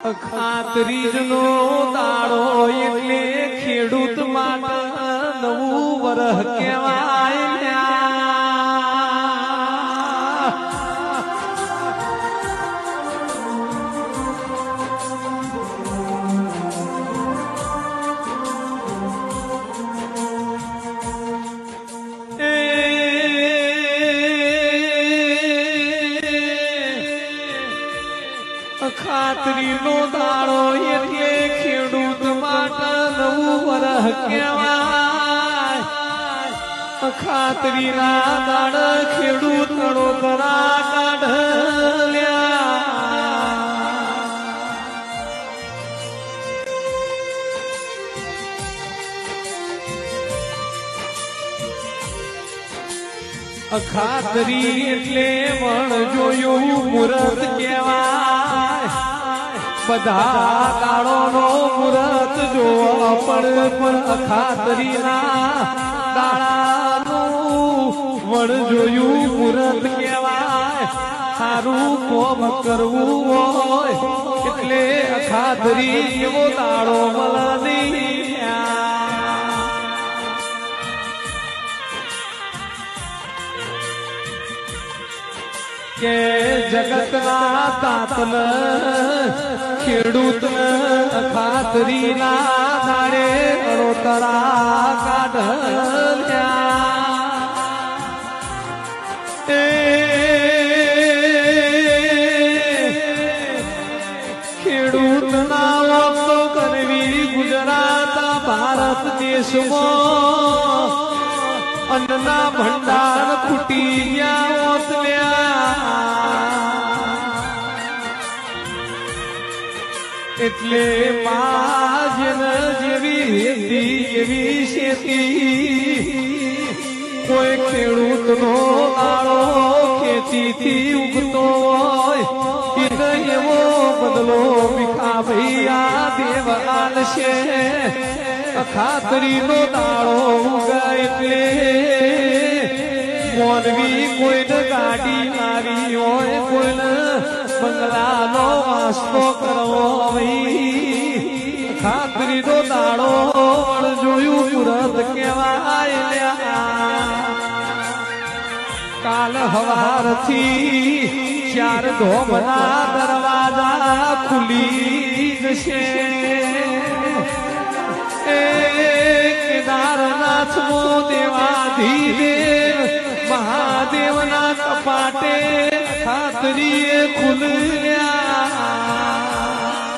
ખાતરીજનો દાડો એટલે ખેડૂત માટે નવું વરહ કહેવાય. ખાતરીનો દાડો એટલે ખેડૂત માટે નવું વરહ કહેવાય. ખાતરીના દાડ ખેડૂત તળોતરા કાઢલ્યા. ખાતરી એટલે વણ જોયું મુહૂર્ત કહેવાય. બધા દાડોનો મુહૂર્ત જોવા પણ ખાતરીના દાડાનું વણ જોયું મુહૂર્ત કહેવાય. સારું કોમ કરવું હોય એટલે ખાતરી એવો દાડો મળે. કે જગતના તાતન ખેડૂત ખાતરીના દાડે તળોતરા કાઢલ્યા. ખેડૂતના વાતો કરવી ગુજરાત ભારત દેશમાં અન્નના ભંડાર ખૂટી ગયા. એટલે માજન જેવી હેતી એવી શેતી કોઈ ખેડૂતનો દાડો ખેતીથી ઉગતો હોય એવો બદલો ભીખા ભૈયા દેવાલ છે. ખાતરીનો દાડો ઉગે એટલે મોનવી કોઈને ગાડી લાવી હોય કોઈને બંગલાનો વાસ્તો કરવો હોય. ખાતરીનો દાડો જોયું મુહૂર્ત કહેવાય. કાલ હવારથી 4 ધોમના દરવાજા ખુલી જશે. કેદારનાથનો દેવાધીદેવ મહાદેવના કપાટે ખાતરીએ ખુલ્યા.